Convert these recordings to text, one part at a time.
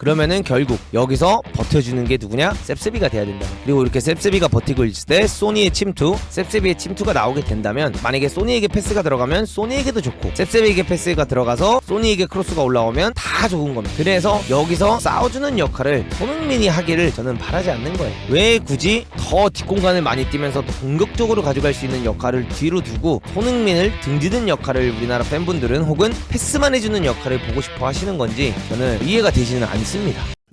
그러면은 결국 여기서 버텨주는 게 누구냐? 셉스비가 돼야 된다. 그리고 이렇게 셉스비가 버티고 있을 때 소니의 침투, 셉스비의 침투가 나오게 된다면 만약에 소니에게 패스가 들어가면 소니에게도 좋고 셉스비에게 패스가 들어가서 소니에게 크로스가 올라오면 다 좋은 겁니다. 그래서 여기서 싸워주는 역할을 손흥민이 하기를 저는 바라지 않는 거예요. 왜 굳이 더 뒷공간을 많이 뛰면서 더 공격적으로 가져갈 수 있는 역할을 뒤로 두고 손흥민을 등지는 역할을 우리나라 팬분들은 혹은 패스만 해주는 역할을 보고 싶어 하시는 건지 저는 이해가 되지는 않습니다.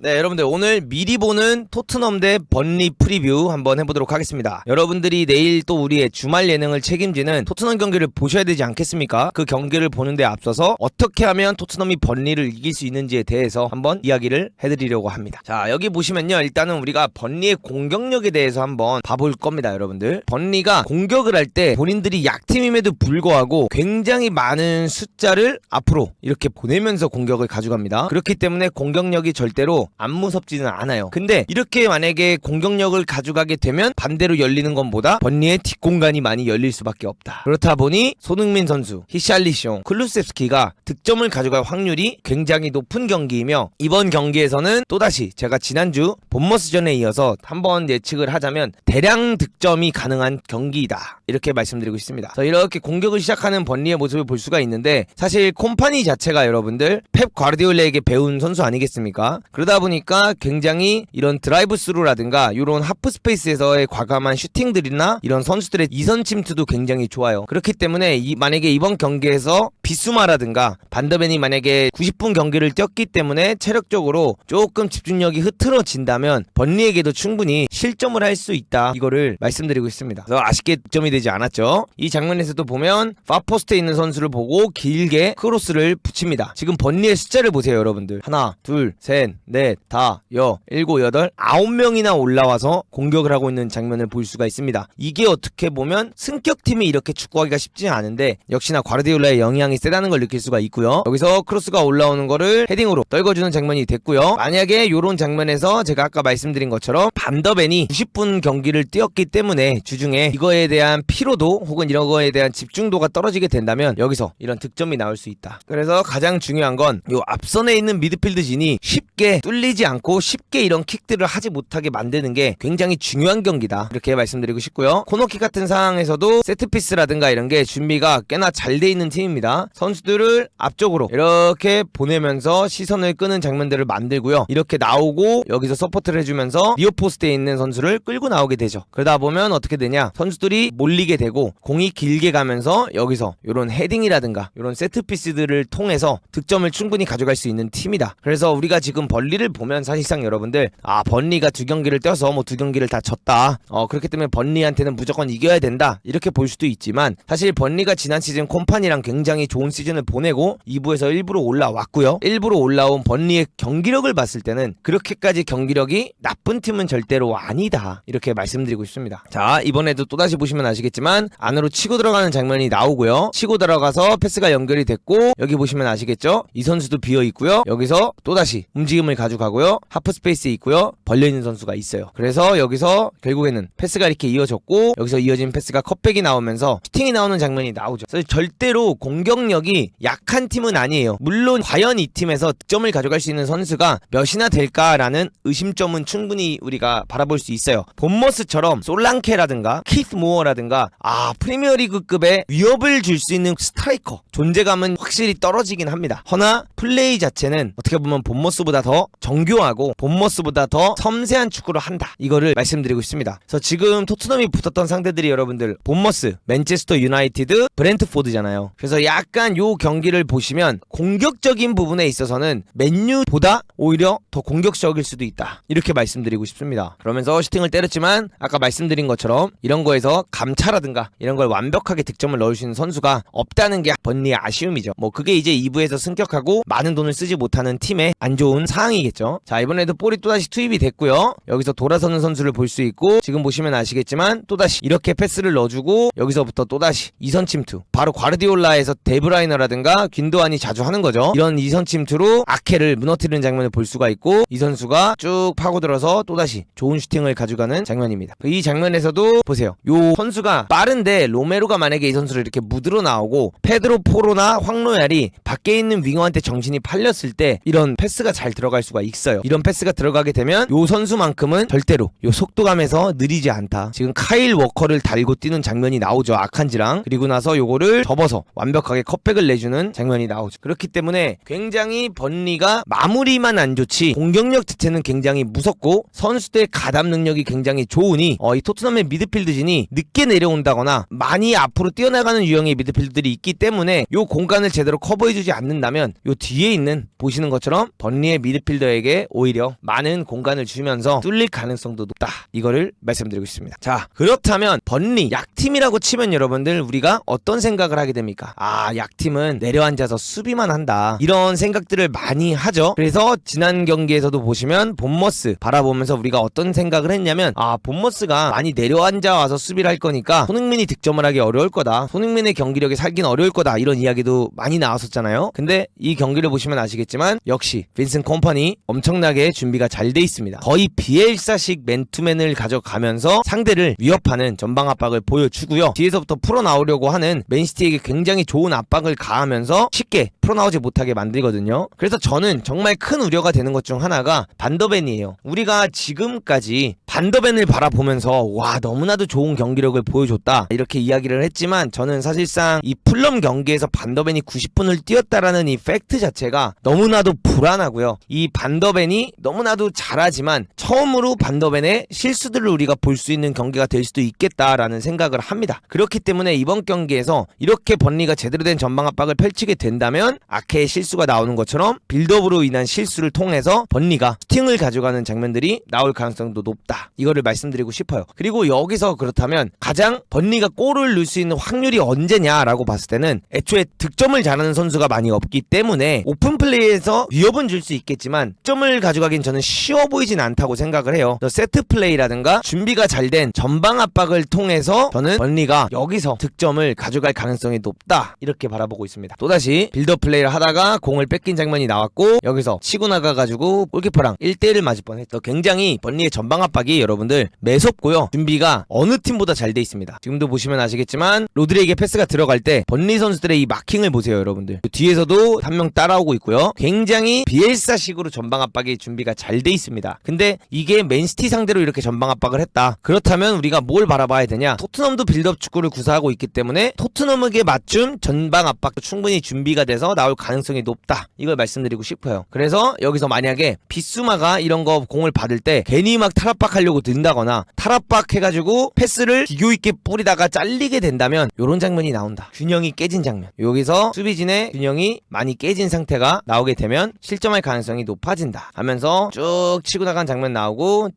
네, 여러분들 오늘 미리 보는 토트넘 대 번리 프리뷰 한번 해보도록 하겠습니다. 여러분들이 내일 또 우리의 주말 예능을 책임지는 토트넘 경기를 보셔야 되지 않겠습니까? 그 경기를 보는데 앞서서 어떻게 하면 토트넘이 번리를 이길 수 있는지에 대해서 한번 이야기를 해드리려고 합니다. 자, 여기 보시면요, 일단은 우리가 번리의 공격력에 대해서 한번 봐볼 겁니다. 여러분들, 번리가 공격을 할 때 본인들이 약팀임에도 불구하고 굉장히 많은 숫자를 앞으로 이렇게 보내면서 공격을 가져갑니다. 그렇기 때문에 공격력이 절대로 안 무섭지는 않아요. 근데 이렇게 만약에 공격력을 가져가게 되면 반대로 열리는 것보다 번리의 뒷공간이 많이 열릴 수밖에 없다. 그렇다 보니 손흥민 선수, 히샬리숑, 클루셉스키가 득점을 가져갈 확률이 굉장히 높은 경기이며, 이번 경기에서는 또다시 제가 지난주 본머스전에 이어서 한번 예측을 하자면 대량 득점이 가능한 경기이다, 이렇게 말씀드리고 있습니다. 그래서 이렇게 공격을 시작하는 번리의 모습을 볼 수가 있는데, 사실 콤파니 자체가 여러분들 펩 과르디올라에게 배운 선수 아니겠습니까? 그러다 보니까 굉장히 이런 드라이브 스루라든가 이런 하프 스페이스에서의 과감한 슈팅들이나 이런 선수들의 이선 침투도 굉장히 좋아요. 그렇기 때문에 만약에 이번 경기에서 비수마라든가 반더벤이 만약에 90분 경기를 뛰었기 때문에 체력적으로 조금 집중력이 흐트러진다면 번리에게도 충분히 실점을 할 수 있다, 이거를 말씀드리고 있습니다. 그래서 아쉽게 득점이 되지 않았죠. 이 장면에서도 보면 파포스트에 있는 선수를 보고 길게 크로스를 붙입니다. 지금 번리의 숫자를 보세요. 여러분들, 하나, 둘, 셋, 넷, 다, 여, 일곱, 여덟, 9명이나 올라와서 공격을 하고 있는 장면을 볼 수가 있습니다. 이게 어떻게 보면 승격팀이 이렇게 축구하기가 쉽지 않은데 역시나 과르디올라의 영향이 세다는 걸 느낄 수가 있고요. 여기서 크로스가 올라오는 거를 헤딩으로 떨궈주는 장면이 됐고요. 만약에 이런 장면에서 제가 아까 말씀드린 것처럼 반더벤이 90분 경기를 뛰었기 때문에 주중에 이거에 대한 피로도 혹은 이런 거에 대한 집중도가 떨어지게 된다면 여기서 이런 득점이 나올 수 있다. 그래서 가장 중요한 건 요 앞선에 있는 미드필드진이 쉽게 뚫리지 않고 쉽게 이런 킥들을 하지 못하게 만드는 게 굉장히 중요한 경기다, 이렇게 말씀드리고 싶고요. 코너킥 같은 상황에서도 세트피스라든가 이런 게 준비가 꽤나 잘 돼 있는 팀입니다. 선수들을 앞쪽으로 이렇게 보내면서 시선을 끄는 장면들을 만들고요. 이렇게 나오고 여기서 서포트를 해주면서 리어포스트에 있는 선수를 끌고 나오게 되죠. 그러다 보면 어떻게 되냐, 선수들이 몰리게 되고 공이 길게 가면서 여기서 이런 헤딩이라든가 이런 세트피스들을 통해서 득점을 충분히 가져갈 수 있는 팀이다. 그래서 우리가 지금 번리를 보면 사실상 여러분들, 번리가 두 경기를 뛰어서 뭐 두 경기를 다 졌다, 그렇기 때문에 번리한테는 무조건 이겨야 된다, 이렇게 볼 수도 있지만, 사실 번리가 지난 시즌 콤파니랑 굉장히 좋은 시즌을 보내고 2부에서 일부러 올라왔고요. 일부러 올라온 번리의 경기력을 봤을 때는 그렇게까지 경기력이 나쁜 팀은 절대로 아니다, 이렇게 말씀드리고 싶습니다. 자, 이번에도 또다시 보시면 아시겠지만 안으로 치고 들어가는 장면이 나오고요. 치고 들어가서 패스가 연결이 됐고, 여기 보시면 아시겠죠? 이 선수도 비어있고요. 여기서 또다시 움직임을 가져가고요. 하프 스페이스에 있고요. 벌려있는 선수가 있어요. 그래서 여기서 결국에는 패스가 이렇게 이어졌고, 여기서 이어진 패스가 컷백이 나오면서 슈팅이 나오는 장면이 나오죠. 그래서 절대로 공격력이 약한 팀은 아니에요. 물론 과연 이 팀에서 득점을 가져갈 수 있는 선수가 몇이나 될까라는 의심점은 충분히 우리가 바라볼 수 있어요. 본머스처럼 솔랑케라든가 키스 모어라든가 프리미어리그급의 위협을 줄 수 있는 스트라이커 존재감은 확실히 떨어지긴 합니다. 허나 플레이 자체는 어떻게 보면 본머스보다 더 정교하고 본머스보다 더 섬세한 축구를 한다, 이거를 말씀드리고 있습니다. 그래서 지금 토트넘이 붙었던 상대들이 여러분들 본머스, 맨체스터 유나이티드, 브렌트포드잖아요. 그래서 약간 요 경기를 보시면 공격적인 부분에 있어서는 맨유보다 오히려 더 공격적일 수도 있다, 이렇게 말씀드리고 싶습니다. 그러면서 슈팅을 때렸지만 아까 말씀드린 것처럼 이런 거에서 감차라든가 이런 걸 완벽하게 득점을 넣을 수 있는 선수가 없다는 게 번리의 아쉬움이죠. 뭐 그게 이제 2부에서 승격하고 많은 돈을 쓰지 못하는 팀의 안 좋은 상황이겠죠. 자, 이번에도 볼이 또다시 투입이 됐고요. 여기서 돌아서는 선수를 볼 수 있고, 지금 보시면 아시겠지만 또다시 이렇게 패스를 넣어주고, 여기서부터 또다시 이선 침투, 바로 과르디올라에서 데브라이너라든가 균도안이 자주 하는 거죠. 이런 이선 침투로 아케를 무너뜨리는 장면을 볼 수가 있고, 이 선수가 쭉 파고들어서 또다시 좋은 슈팅을 가져가는 장면입니다. 이 장면에서도 보세요. 요 선수가 선수가 빠른데 로메로가 만약에 이 선수를 이렇게 무드로 나오고 페드로 포로나 황로얄이 밖에 있는 윙어한테 정신이 팔렸을 때 이런 패스가 잘 들어갈 수가 있어요. 이런 패스가 들어가게 되면 요 선수만큼은 절대로 요 속도감에서 느리지 않다. 지금 카일 워커를 달고 뛰는 장면이 나오죠. 아칸지랑. 그리고 나서 요거를 접어서 완벽하게 컷백을 내주는 장면이 나오죠. 그렇기 때문에 굉장히 번리가 마무리만 안 좋지 공격력 자체는 굉장히 무섭고 선수들의 가담 능력이 굉장히 좋으니 이 토트넘의 미드필드진이 늦게 내려온다거나 많이 앞으로 뛰어나가는 유형의 미드필드들이 있기 때문에 요 공간을 제대로 커버해주지 않는다면 요 뒤에 있는 보시는 것처럼 번리의 미드필더에게 오히려 많은 공간을 주면서 뚫릴 가능성도 높다. 이거를 말씀드리고 있습니다. 자, 그렇다면 번리 약팀이라고 치면 여러분들 우리가 어떤 생각을 하게 됩니까? 약팀은 내려앉아서 수비만 한다. 이런 생각들을 많이 하죠. 그래서 지난 경기에서도 보시면 본머스 바라보면서 우리가 어떤 생각을 했냐면 본머스가 많이 내려앉아 와서 수비를 할 거니까 손흥민이 득점을 하기 어려울 거다. 손흥민의 경기력이 살긴 어려울 거다. 이런 이야기도 많이 나왔었잖아요. 근데 이 경기를 보시면 아시겠지만 역시 빈슨 컴퍼니 엄청나게 준비가 잘 돼 있습니다. 거의 비엘사식 맨투맨을 가져가면서 상대를 위협하는 전방 압박을 보여주고요. 뒤에서부터 풀어나오려고 하는 맨시티에게 굉장히 좋은 압박을 가하면서 쉽게 풀어나오지 못하게 만들거든요. 그래서 저는 정말 큰 우려가 되는 것 중 하나가 반더벤이에요. 우리가 지금까지 반더벤을 바라보면서 와 너무나도 좋은 경기력을 보여줬다 이렇게 이야기를 했지만 저는 사실상 이 풀럼 경기에서 반더벤이 90분을 뛰었다라는 이 팩트 자체가 너무나도 불안하고요. 이 반더벤이 너무나도 잘하지만 처음으로 반더벤의 실수들을 우리가 볼 수 있는 경기가 될 수도 있겠다라는 생각을 합니다. 그렇기 때문에 이번 경기에서 이렇게 번리가 제대로 된 전방 압박을 펼치게 된다면 아케의 실수가 나오는 것처럼 빌드업으로 인한 실수를 통해서 번리가 슈팅을 가져가는 장면들이 나올 가능성도 높다. 이거를 말씀드리고 싶어요. 그리고 여기서 그렇다면 가장 번리가 골을 넣을 수 있는 확률이 언제냐라고 봤을 때는 애초에 득점을 잘하는 선수가 많이 없기 때문에 오픈 플레이에서 위협은 줄 수 있겠지만 득점을 가져가긴 저는 쉬워 보이진 않다고 생각을 해요. 세트 플레이라든가 준비가 잘 된 전방 압박을 통해서 저는 번리가 여기서 득점을 가져갈 가능성이 높다. 이렇게 바라보고 있습니다. 또다시 빌드업 플레이를 하다가 공을 뺏긴 장면이 나왔고 여기서 치고 나가가지고 골키퍼랑 1대1을 맞을 뻔했죠. 굉장히 번리의 전방 압박이 여러분들 매섭고요. 준비가 어느 팀보다 잘 돼 있습니다. 지금도 보시면 아시겠지만 로드리에게 패스가 들어갈 때 번리 선수들의 이 마킹을 보세요. 여러분들 뒤에서도 한 명 따라오고 있고요. 굉장히 비엘사식으로 전방 압박이 준비가 잘 돼 있습니다. 근데 이게 맨시티 상대로 이렇게 전방 압박을 했다. 그렇다면 우리가 뭘 바라봐야 되냐? 토트넘도 빌드업 축구를 구사하고 있기 때문에 토트넘에게 맞춤 전방 압박도 충분히 준비가 돼서 나올 가능성이 높다. 이걸 말씀드리고 싶어요. 그래서 여기서 만약에 비수마가 이런 거 공을 받을 때 괜히 막 탈압박하려고 든다거나 탈압박해가지고 패스를 기교 있게 뿌리다가 잘리게 된다면 이런 장면이 나온다. 균형이 깨진 장면. 여기서 수비진의 균형이 많이 깨진 상태가 나오게 되면 실점할 가능성이 높아진다 하면서 쭉 치고 나간 장면 나오고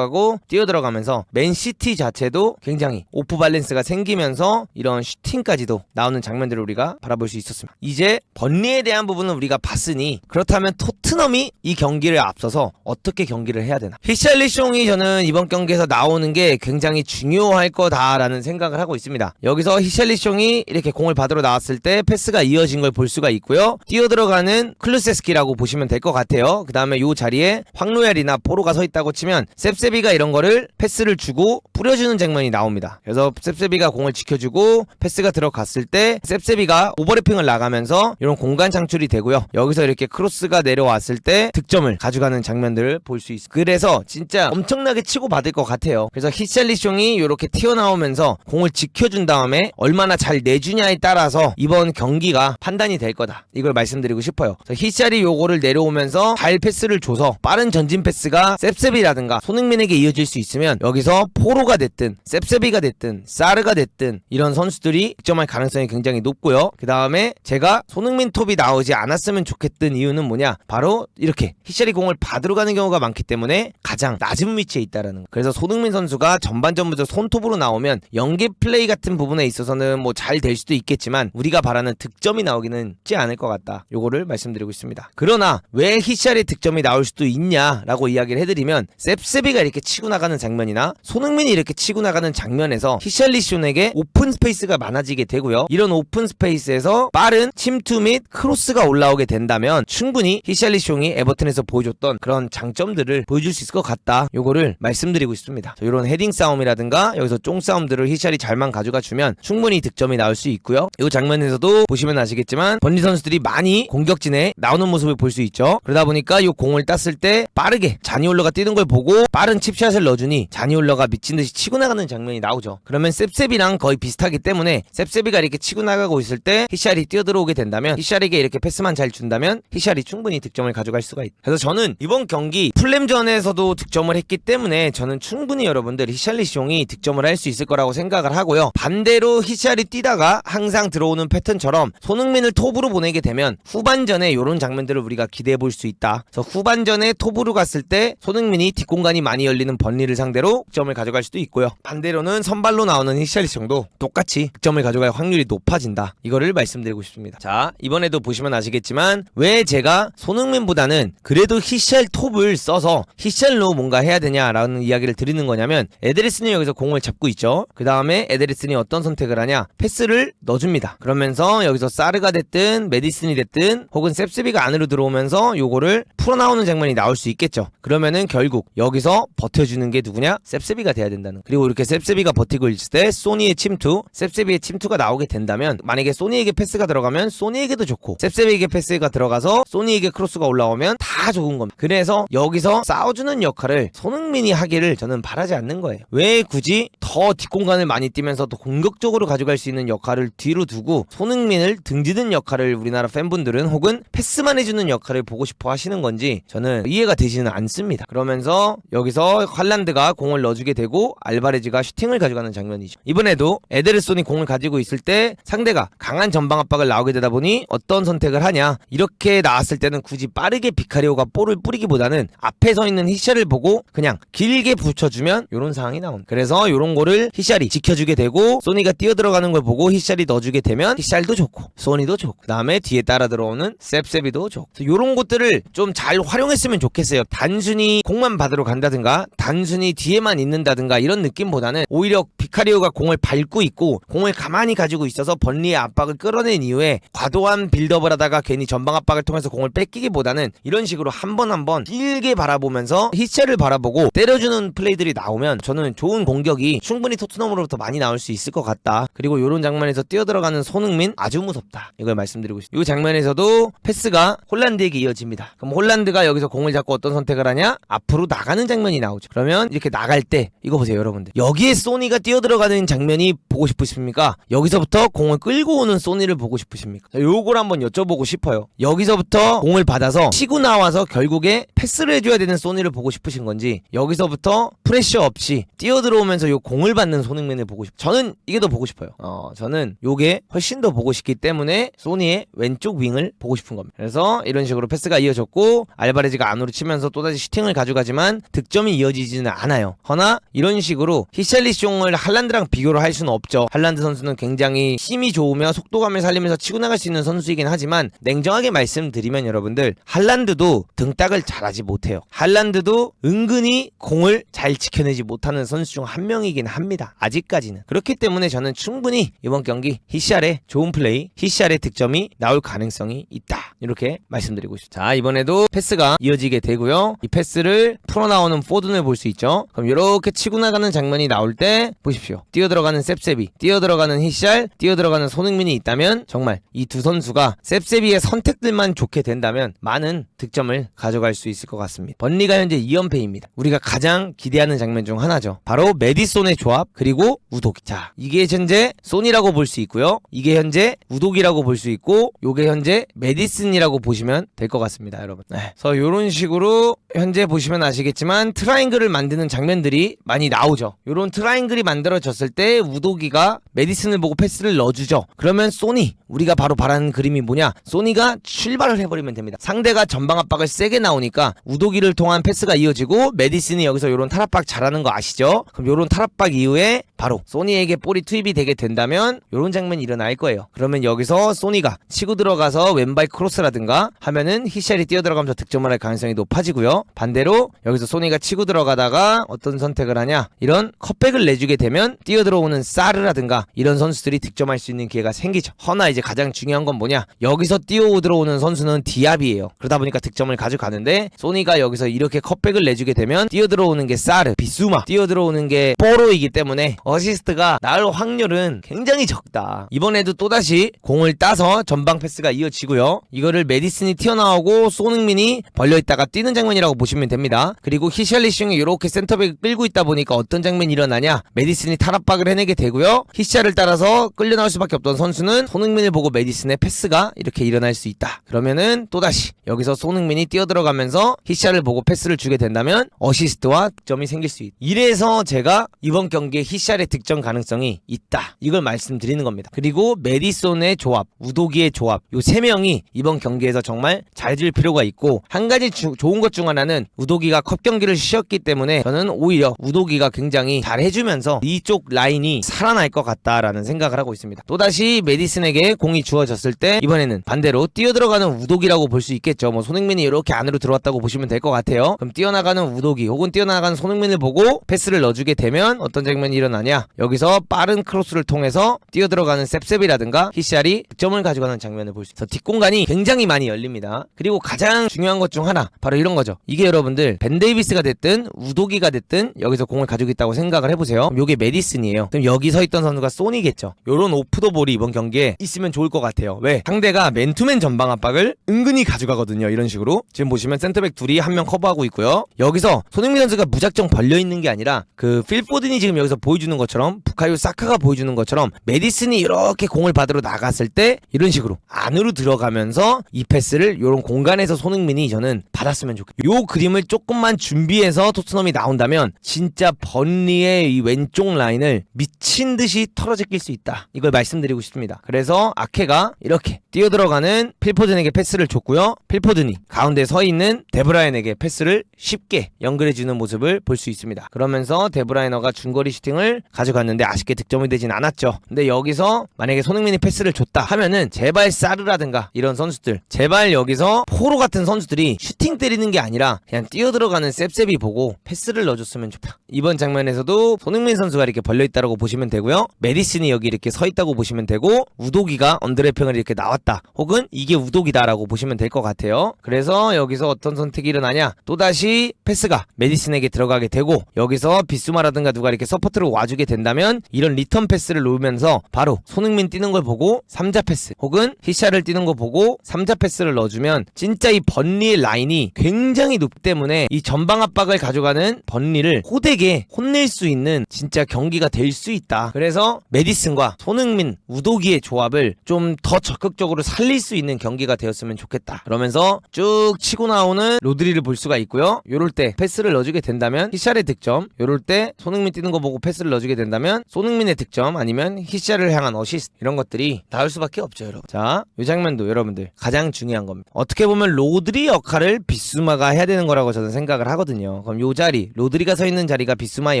뛰어들어가면서 맨시티 자체도 굉장히 오프 밸런스가 생기면서 이런 슈팅까지도 나오는 장면들을 우리가 바라볼 수 있었습니다. 이제 번리에 대한 부분은 우리가 봤으니 그렇다면 토트넘이 이 경기를 앞서서 어떻게 경기를 해야 되나? 히샬리숑이 저는 이번 경기에서 나오는 게 굉장히 중요할 거다라는 생각을 하고 있습니다. 여기서 히샬리숑이 이렇게 공을 받으러 나왔을 때 패스가 이어진 걸 볼 수가 있고요. 뛰어들어가는 클루세스키라고 보시면 될 것 같아요. 그 다음에 이 자리에 황로얄이나 포로가 서 있다고 치면 셉세비가 이런 거를 패스를 주고 뿌려주는 장면이 나옵니다. 그래서 셉세비가 공을 지켜주고 패스가 들어갔을 때 셉세비가 오버래핑을 나가면서 이런 공간 창출이 되고요. 여기서 이렇게 크로스가 내려왔을 때 득점을 가져가는 장면들을 볼 수 있어요. 그래서 진짜 엄청나게 치고받을 것 같아요. 그래서 히샬리숑이 이렇게 튀어나오면서 공을 지켜준 다음에 얼마나 잘 내주냐에 따라서 이번 경기가 판단이 될 거다. 이걸 말씀드리고 싶어요. 히샬이 요거를 내려오면서 잘 패스를 줘서 빠른 전진 패스가 셉세비라든가 손흥민에게 이어질 수 있으면 여기서 포로가 됐든 셉세비가 됐든 사르가 됐든 이런 선수들이 득점할 가능성이 굉장히 높고요. 그 다음에 제가 손흥민 톱이 나오지 않았으면 좋겠던 이유는 뭐냐? 바로 이렇게 히샬이 공을 받으러 가는 경우가 많기 때문에 가장 낮은 위치에 있다라는 거. 그래서 손흥민 선수가 전반전부터 손톱으로 나오면 연계 플레이 같은 부분에 있어서는 뭐 잘 될 수도 있겠지만 우리가 바라는 득점이 나오기는 쉽지 않을 것 같다. 요거를 말씀드리고 있습니다. 그러나 왜 히샬의 득점이 나올 수도 있냐라고 이야기를 해드리면 셉세비가 이렇게 치고 나가는 장면이나 손흥민이 이렇게 치고 나가는 장면에서 히샬리숑에게 오픈 스페이스가 많아지게 되고요. 이런 오픈 스페이스에서 빠른 침투 및 크로스가 올라오게 된다면 충분히 히샬리숑이 에버튼에서 보여줬던 그런 장점들을 보여줄 수 있을 것 같다. 있다. 요거를 말씀드리고 싶습니다. 이런 헤딩 싸움이라든가 여기서 쫑 싸움들을 히샬이 잘만 가져가 주면 충분히 득점이 나올 수 있고요. 이 장면에서도 보시면 아시겠지만 번리 선수들이 많이 공격진에 나오는 모습을 볼 수 있죠. 그러다 보니까 이 공을 땄을 때 빠르게 자니올러가 뛰는 걸 보고 빠른 칩샷을 넣어주니 자니올러가 미친듯이 치고 나가는 장면이 나오죠. 그러면 셉셉이랑 거의 비슷하기 때문에 셉셉이가 이렇게 치고 나가고 있을 때 히샬이 뛰어들어오게 된다면 히샬에게 이렇게 패스만 잘 준다면 히샬이 충분히 득점을 가져갈 수가 있다. 그래서 저는 이번 경기 풀램전에서도 득점을 했기 때문에 저는 충분히 여러분들 히샬리숑이 득점을 할 수 있을 거라고 생각을 하고요. 반대로 히샬이 뛰다가 항상 들어오는 패턴처럼 손흥민을 톱으로 보내게 되면 후반전에 이런 장면들을 우리가 기대해 볼 수 있다. 그래서 후반전에 톱으로 갔을 때 손흥민이 뒷공간이 많이 열리는 번리를 상대로 득점을 가져갈 수도 있고요. 반대로는 선발로 나오는 히샬리숑도 똑같이 득점을 가져갈 확률이 높아진다. 이거를 말씀드리고 싶습니다. 자, 이번에도 보시면 아시겠지만 왜 제가 손흥민보다는 그래도 히샬 톱을 써서 히샬로 뭔가 해야 되냐라는 이야기를 드리는 거냐면 에데르슨이 여기서 공을 잡고 있죠. 그 다음에 에데르슨이 어떤 선택을 하냐, 패스를 넣어줍니다. 그러면서 여기서 사르가 됐든 메디슨이 됐든 혹은 셉스비가 안으로 들어오면서 요거를 풀어나오는 장면이 나올 수 있겠죠. 그러면은 결국 여기서 버텨주는 게 누구냐, 셉스비가 돼야 된다는. 그리고 이렇게 셉스비가 버티고 있을 때 소니의 침투, 셉스비의 침투가 나오게 된다면 만약에 소니에게 패스가 들어가면 소니에게도 좋고 셉스비에게 패스가 들어가서 소니에게 크로스가 올라오면 다 좋은 겁니다. 그래서 여기서 싸워주는 역할을 손흥민이 하기를 저는 바라지 않는 거예요. 왜 굳이 더 뒷공간을 많이 뛰면서 더 공격적으로 가져갈 수 있는 역할을 뒤로 두고 손흥민을 등지는 역할을 우리나라 팬분들은 혹은 패스만 해주는 역할을 보고 싶어 하시는 건지 저는 이해가 되지는 않습니다. 그러면서 여기서 할란드가 공을 넣어주게 되고 알바레즈가 슈팅을 가져가는 장면이죠. 이번에도 에데르손이 공을 가지고 있을 때 상대가 강한 전방 압박을 나오게 되다 보니 어떤 선택을 하냐, 이렇게 나왔을 때는 굳이 빠르게 비카리오가 볼을 뿌리기보다는 앞에 서 있는 히샬을 보고 그냥 길게 붙여주면 이런 상황이 나옵니다. 그래서 이런 거를 히샬이 지켜주게 되고 소니가 뛰어들어가는 걸 보고 히샬이 넣어주게 되면 히샬도 좋고 소니도 좋고 그 다음에 뒤에 따라 들어오는 셉셉이도 좋고, 이런 것들을 좀 잘 활용했으면 좋겠어요. 단순히 공만 받으러 간다든가 단순히 뒤에만 있는다든가 이런 느낌보다는 오히려 비카리오가 공을 밟고 있고 공을 가만히 가지고 있어서 번리의 압박을 끌어낸 이후에 과도한 빌드업을 하다가 괜히 전방 압박을 통해서 공을 뺏기기보다는 이런 식으로 한 번 한 번 길게 바라보면서 히샬을 바라보고 때려주는 플레이들이 나오면 저는 좋은 공격이 충분히 토트넘으로부터 많이 나올 수 있을 것 같다. 그리고 이런 장면에서 뛰어들어가는 손흥민 아주 무섭다. 이걸 말씀드리고 싶습니다. 이 장면에서도 패스가 홀란드에게 이어집니다. 그럼 홀란드가 여기서 공을 잡고 어떤 선택을 하냐? 앞으로 나가는 장면이 나오죠. 그러면 이렇게 나갈 때 이거 보세요 여러분들. 여기에 소니가 뛰어들어가는 장면이 보고 싶으십니까? 여기서부터 공을 끌고 오는 소니를 보고 싶으십니까? 요걸 한번 여쭤보고 싶어요. 여기서부터 공을 받아서 치고 나와서 결국에 패스를 해줘야 되는 소니를 보고 싶으신 건지, 여기서부터 프레셔 없이 뛰어들어오면서 요 공을 받는 손흥민을 보고 저는 이게 더 보고 싶어요. 저는 요게 훨씬 더 보고 싶기 때문에 소니의 왼쪽 윙을 보고 싶은 겁니다. 그래서 이런 식으로 패스가 이어졌고 알바레즈가 안으로 치면서 또다시 슈팅을 가져가지만 득점이 이어지지는 않아요. 허나 이런 식으로 히샬리숑을 할란드랑 비교를 할 수는 없죠. 할란드 선수는 굉장히 힘이 좋으며 속도감을 살리면서 치고 나갈 수 있는 선수이긴 하지만 냉정하게 말씀드리면 여러분들, 할란드도 등딱을 잘하지 못해요. 할란드도 은근히 공을 잘 지켜내지 못하는 선수 중 한 명이긴 합니다. 아직까지는. 그렇기 때문에 저는 충분히 이번 경기 히샬의 좋은 플레이, 히샬의 득점이 나올 가능성이 있다. 이렇게 말씀드리고 싶습니다. 자, 이번에도 패스가 이어지게 되고요. 이 패스를 풀어나오는 포든을 볼 수 있죠. 그럼 이렇게 치고 나가는 장면이 나올 때 보십시오. 뛰어들어가는 셉셉이, 뛰어들어가는 히샬, 뛰어들어가는 손흥민이 있다면 정말 이 두 선수가 셉셉이의 선택들만 좋게 된다면 많은 득점을 가져갈 수 있을 것 같습니다. 번리가 현재 2연패입니다. 우리가 가장 기대하는 장면 중 하나죠. 바로 메디손의 조합 그리고 우독. 자, 이게 현재 소니라고 볼 수 있고요. 이게 현재 우독이라고 볼 수 있고 요게 현재 메디슨이라고 보시면 될 것 같습니다, 여러분. 네. 그래서 요런 식으로 현재 보시면 아시겠지만 트라이앵글을 만드는 장면들이 많이 나오죠. 요런 트라이앵글이 만들어졌을 때 우독이가 메디슨을 보고 패스를 넣어주죠. 그러면 소니, 우리가 바로 바라는 그림이 뭐냐? 소니가 출발을 해버리면 됩니다. 상대가 전방 압박을 세게 나오니까 우독이를 통한 패스가 이어지고 메디슨이 여기서 요런 탈압박 잘하는 거 아시죠? 그럼 요런 탈압박 이후에 바로 소니에게 볼이 투입이 되게 된다면 요런 장면이 일어날 거예요. 그러면 여기서 소니가 치고 들어가서 왼발 크로스라든가 하면은 히샬이 뛰어들어가면서 득점을 할 가능성이 높아지고요. 반대로 여기서 소니가 치고 들어가다가 어떤 선택을 하냐, 이런 컷백을 내주게 되면 뛰어들어오는 사르라든가 이런 선수들이 득점할 수 있는 기회가 생기죠. 허나 이제 가장 중요한 건 뭐냐, 여기서 뛰어 들어오는 선수는 디압이에요. 그러다 보니까 득점을 가져가는데 소니가 여기서 이렇게 컷백을 내주게 넣어주게 되면 뛰어들어오는 게 사르, 비수마, 뛰어들어오는 게 뽀로이기 때문에 어시스트가 나올 확률은 굉장히 적다. 이번에도 또다시 공을 따서 전방 패스가 이어지고요. 이거를 메디슨이 튀어나오고 손흥민이 벌려있다가 뛰는 장면이라고 보시면 됩니다. 그리고 히샬리슌이 이렇게 센터백을 끌고 있다 보니까 어떤 장면이 일어나냐, 메디슨이 탈압박을 해내게 되고요. 히샬을 따라서 끌려나올 수밖에 없던 선수는 손흥민을 보고 메디슨의 패스가 이렇게 일어날 수 있다. 그러면은 또다시 여기서 손흥민이 뛰어들어가면서 히샬을 보고 패스를 주게 된다면 어시스트와 득점이 생길 수 있다. 이래서 제가 이번 경기에 히샬의 득점 가능성이 있다, 이걸 말씀드리는 겁니다. 그리고 메디슨의 조합, 우도기의 조합, 요 세 명이 이번 경기에서 정말 잘해줄 필요가 있고, 한 가지 좋은 것 중 하나는 우도기가 컵 경기를 쉬었기 때문에 저는 오히려 우도기가 굉장히 잘해주면서 이쪽 라인이 살아날 것 같다라는 생각을 하고 있습니다. 또다시 메디슨에게 공이 주어졌을 때 이번에는 반대로 뛰어들어가는 우도기라고 볼 수 있겠죠. 뭐 손흥민이 이렇게 안으로 들어왔다고 보시면 될 것 같아요. 그럼 뛰어나가는 우도기 혹은 뛰어나가는 손흥민을 보고 패스를 넣어주게 되면 어떤 장면이 일어나냐, 여기서 빠른 크로스를 통해서 뛰어들어가는 셉셉이라든가 히샬이 득점을 가져가는 장면을 볼 수 있어요. 뒷공간이 굉장히 많이 열립니다. 그리고 가장 중요한 것 중 하나, 바로 이런 거죠. 이게 여러분들 벤 데이비스가 됐든 우도기가 됐든 여기서 공을 가지고 있다고 생각을 해보세요. 그럼 요게 메디슨이에요. 그럼 여기 서 있던 선수가 소니겠죠. 요런 오프더볼이 이번 경기에 있으면 좋을 것 같아요. 왜? 상대가 맨투맨 전방 압박을 은근히 가져가거든요. 이런 식으로 지금 보시면 센터백 둘이 한 명 커버하고 있고요. 여기서 손흥민 선수가 무작정 벌려있는 게 아니라 그 필 포든이 지금 여기서 보여주는 것처럼, 부카요 사카가 보여주는 것처럼 메디슨이 이렇게 공을 받으러 나갔을 때 이런 식으로 안으로 들어가면서 이 패스를 요런 공간에서 손흥민이 저는 받았으면 좋겠어요. 요 그림을 조금만 준비해서 토트넘이 나온다면 진짜 번리의 이 왼쪽 라인을 미친듯이 털어제낄 수 있다, 이걸 말씀드리고 싶습니다. 그래서 아케가 이렇게 뛰어들어가는 필포든에게 패스를 줬고요. 필포든이 가운데 서 있는 데브라이너에게 패스를 쉽게 연결해주는 모습을 볼 수 있습니다. 그러면서 데브라이너가 중거리 슈팅을 가져갔는데 아쉽게 득점이 되진 않았죠. 근데 여기서 만약에 손흥민이 패스를 줬다 하면은 제발 사르라든가 이런 선수들, 제발 여기서 포로 같은 선수들이 슈팅 때리는 게 아니라 그냥 뛰어들어가는 셉셉이 보고 패스를 넣어줬으면 좋다. 이번 장면에서도 손흥민 선수가 이렇게 벌려있다고 보시면 되고요. 메디슨이 여기 이렇게 서 있다고 보시면 되고, 우도기가 언더래핑을 이렇게 나왔다, 혹은 이게 우도기다라고 보시면 될 것 같아요. 그래서 여기서 어떤 선택이 일어나냐, 또다시 패스가 메디슨에게 들어가게 되고, 여기서 비수마라든가 누가 이렇게 서포트로 와주게 된다면 이런 리턴 패스를 놓으면서 바로 손흥민 뛰는 걸 보고 3자 패스, 혹은 히샤를 뛰는 거 보고 3자 패스를 넣어주면 진짜 이 번리의 라인이 굉장히 높기 때문에 이 전방 압박을 가져가는 번리를 호되게 혼낼 수 있는 진짜 경기가 될 수 있다. 그래서 메디슨과 손흥민, 우도기의 조합을 좀 더 적극적으로 살릴 수 있는 경기가 되었으면 좋겠다. 그러면서 쭉 치고 나오는 로드리를 볼 수가 있고요. 요럴 때 패스를 넣어주게 된다면 히샬의 득점, 요럴 때 손흥민 뛰는 거 보고 패스를 넣어주게 된다면 손흥민의 득점, 아니면 히샬을 향한 어시스트, 이런 것들이 나올 수밖에 없죠, 여러분. 자, 이 장면도 여러분들 가장 중요한 겁니다. 어떻게 보면 로드리 역할을 비수마가 해야 되는 거라고 저는 생각을 하거든요. 그럼 요 자리, 로드리가 서 있는 자리가 비수마의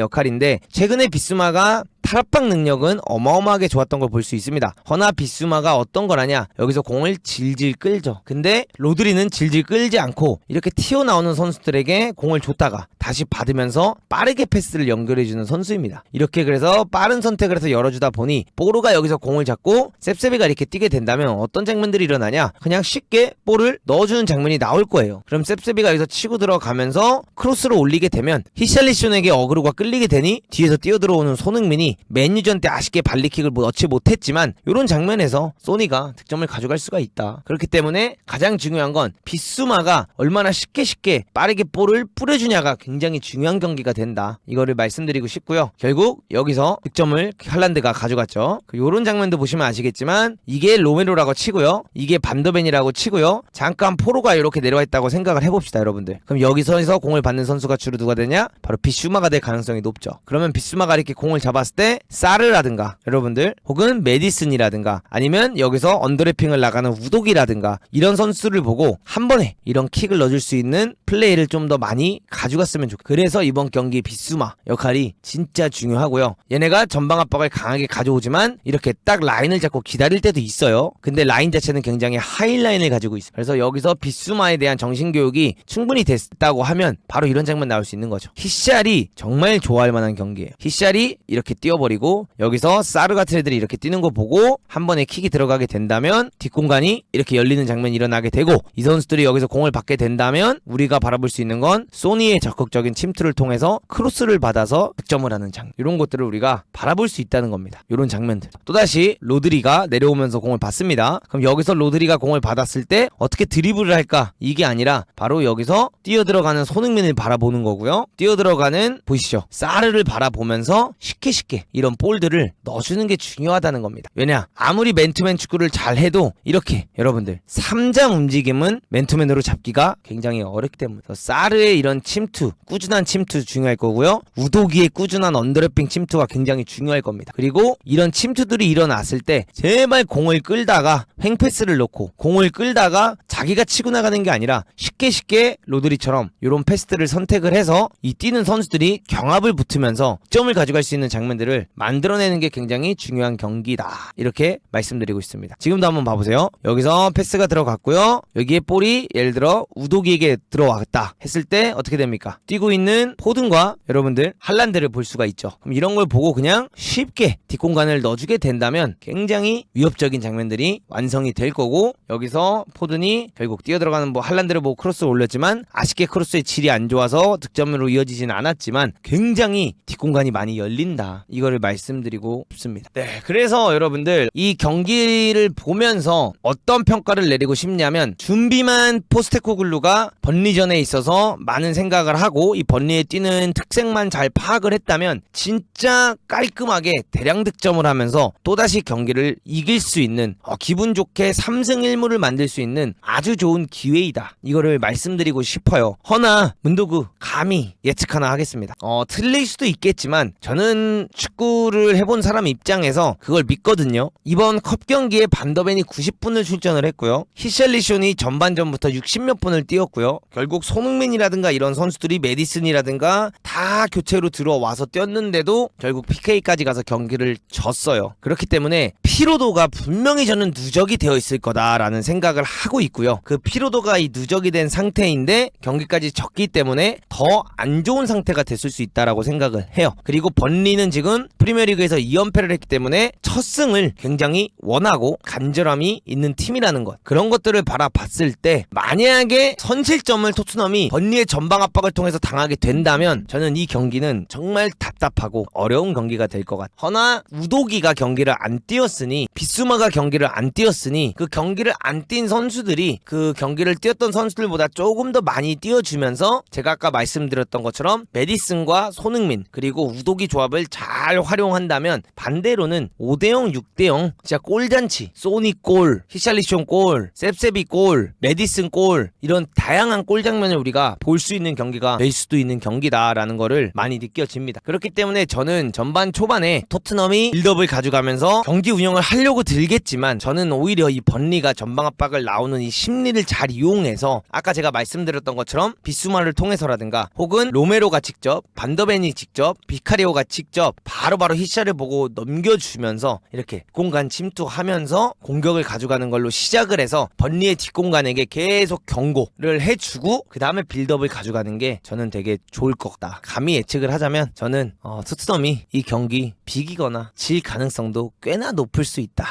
역할인데, 최근에 비수마가 탈압박 능력은 어마어마하게 좋았던 걸 볼 수 있습니다. 허나 비수마가 어떤 거라냐, 여기서 공을 질질 끌죠. 근데 로드리는 질질 끌지 않고 이렇게 튀어나오는 선수들에게 공을 줬다가 다시 받으면서 빠르게 패스를 연결해주는 선수입니다. 이렇게 그래서 빠른 선택을 해서 열어주다 보니 뽀로가 여기서 공을 잡고 셉셉이가 이렇게 뛰게 된다면 어떤 장면들이 일어나냐, 그냥 쉽게 볼을 넣어주는 장면이 나올 거예요. 그럼 셉셉이가 여기서 치고 들어가면서 크로스를 올리게 되면 히샬리슌에게 어그로가 끌리게 되니 뒤에서 뛰어들어오는 손흥민이 맨유전 때 아쉽게 발리킥을 넣지 못했지만 이런 장면에서 소니가 득점을 가져갈 수가 있다. 그렇기 때문에 가장 중요한 건 비수마가 얼마나 쉽게 빠르게 볼을 뿌려주냐가 굉장히 중요한 경기가 된다, 이거를 말씀드리고 싶고요. 결국 여기서 득점을 할란드가 가져갔죠. 요런 장면도 보시면 아시겠지만 이게 로메로라고 치고요, 이게 반더벤이라고 치고요, 잠깐 포로가 이렇게 내려와 있다고 생각을 해봅시다, 여러분들. 그럼 여기서 공을 받는 선수가 주로 누가 되냐, 바로 비수마가 될 가능성이 높죠. 그러면 비수마가 이렇게 공을 잡았을 때 사르라든가 여러분들, 혹은 메디슨이라든가, 아니면 여기서 언더래핑을 나가는 우독이라든가 이런 선수를 보고 한 번에 이런 킥을 넣어줄 수 있는 플레이를 좀 더 많이 가져갔으면 좋겠어요. 그래서 이번 경기 비수마 역할이 진짜 중요하고요. 얘네가 전방 압박을 강하게 가져오지만 이렇게 딱 라인을 잡고 기다릴 때도 있어요. 근데 라인 자체는 굉장히 하이라인을 가지고 있어요. 그래서 여기서 비수마에 대한 정신교육이 충분히 됐다고 하면 바로 이런 장면 나올 수 있는 거죠. 히샬이 정말 좋아할 만한 경기예요. 히샬이 이렇게 뛰어 뛰어버리고 여기서 사르 같은 애들이 이렇게 뛰는 거 보고 한 번에 킥이 들어가게 된다면 뒷공간이 이렇게 열리는 장면이 일어나게 되고 이 선수들이 여기서 공을 받게 된다면 우리가 바라볼 수 있는 건 소니의 적극적인 침투를 통해서 크로스를 받아서 득점을 하는 장면, 이런 것들을 우리가 바라볼 수 있다는 겁니다. 이런 장면들. 또다시 로드리가 내려오면서 공을 받습니다. 그럼 여기서 로드리가 공을 받았을 때 어떻게 드리블을 할까? 이게 아니라 바로 여기서 뛰어들어가는 손흥민을 바라보는 거고요. 뛰어들어가는 보이시죠? 사르를 바라보면서 쉽게 이런 볼들을 넣어주는 게 중요하다는 겁니다. 왜냐? 아무리 맨투맨 축구를 잘 해도 이렇게 여러분들 3장 움직임은 맨투맨으로 잡기가 굉장히 어렵기 때문에 사르의 이런 침투, 꾸준한 침투 중요할 거고요. 우도기의 꾸준한 언더래핑 침투가 굉장히 중요할 겁니다. 그리고 이런 침투들이 일어났을 때 제발 공을 끌다가 횡패스를 놓고 공을 끌다가 자기가 치고 나가는 게 아니라 쉽게 로드리처럼 이런 패스들을 선택을 해서 이 뛰는 선수들이 경합을 붙으면서 점을 가져갈 수 있는 장면들을 만들어내는 게 굉장히 중요한 경기다, 이렇게 말씀드리고 있습니다. 지금도 한번 봐보세요. 여기서 패스가 들어갔고요. 여기에 볼이 예를 들어 우도기에게 들어왔다 했을 때 어떻게 됩니까? 뛰고 있는 포든과 여러분들 할란드를 볼 수가 있죠. 그럼 이런 걸 보고 그냥 쉽게 뒷공간을 넣어주게 된다면 굉장히 위협적인 장면들이 완성이 될 거고, 여기서 포든이 결국 뛰어들어가는 할란드를 보고 크로스를 올렸지만 아쉽게 크로스의 질이 안 좋아서 득점으로 이어지진 않았지만 굉장히 뒷공간이 많이 열린다, 이거를 말씀드리고 싶습니다. 네, 그래서 여러분들 이 경기를 보면서 어떤 평가를 내리고 싶냐면, 준비만 포스테코글루가 번리전에 있어서 많은 생각을 하고 이 번리에 뛰는 특색만 잘 파악을 했다면 진짜 깔끔하게 대량 득점을 하면서 또다시 경기를 이길 수 있는 기분 좋게 3승 1무를 만들 수 있는 아주 좋은 기회이다, 이거를 말씀드리고 싶어요. 허나 문도구 감히 예측 하나 하겠습니다. 틀릴 수도 있겠지만 저는 축구를 해본 사람 입장에서 그걸 믿거든요. 이번 컵 경기에 반더벤이 90분을 출전을 했고요. 히샬리숀이 전반전부터 60몇 분을 뛰었고요. 결국 손흥민이라든가 이런 선수들이 메디슨이라든가 다 교체로 들어와서 뛰었는데도 결국 PK까지 가서 경기를 졌어요. 그렇기 때문에 피로도가 분명히 저는 누적이 되어 있을 거다라는 생각을 하고 있고요. 그 피로도가 이 누적이 된 상태인데 경기까지 졌기 때문에 더 안 좋은 상태가 됐을 수 있다라고 생각을 해요. 그리고 번리는 지금 프리미어리그에서 2연패를 했기 때문에 첫 승을 굉장히 원하고 간절함이 있는 팀이라는 것, 그런 것들을 바라봤을 때 만약에 선실점을 토트넘이 번리의 전방 압박을 통해서 당하게 된다면 저는 이 경기는 정말 답답하고 어려운 경기가 될 것 같아요. 허나 우도기가 경기를 안 뛰었으니, 비수마가 경기를 안 뛰었으니 그 경기를 안 뛴 선수들이 그 경기를 뛰었던 선수들보다 조금 더 많이 뛰어주면서 제가 아까 말씀드렸던 것처럼 메디슨과 손흥민 그리고 우도기 조합을 잘 활용한다면 반대로는 5대0, 6대0 진짜 골잔치, 소니 골, 히샬리숀 골, 셉세비 골, 메디슨 골, 이런 다양한 골 장면을 우리가 볼 수 있는 경기가 될 수도 있는 경기다라는 거를 많이 느껴집니다. 그렇기 때문에 저는 전반 초반에 토트넘이 빌드업을 가져가면서 경기 운영을 하려고 들겠지만 저는 오히려 이 번리가 전방 압박을 나오는 이 심리를 잘 이용해서 아까 제가 말씀드렸던 것처럼 비수마를 통해서라든가 혹은 로메로가 직접, 반더벤이 직접, 비카리오가 직접 바로바로 히샤를 보고 넘겨주면서 이렇게 공간 침투하면서 공격을 가져가는 걸로 시작을 해서 번리의 뒷공간에게 계속 경고를 해주고 그 다음에 빌드업을 가져가는 게 저는 되게 좋을 것 같다. 감히 예측을 하자면 저는 토트넘이 이 경기 비기거나 질 가능성도 꽤나 높을 수 있다.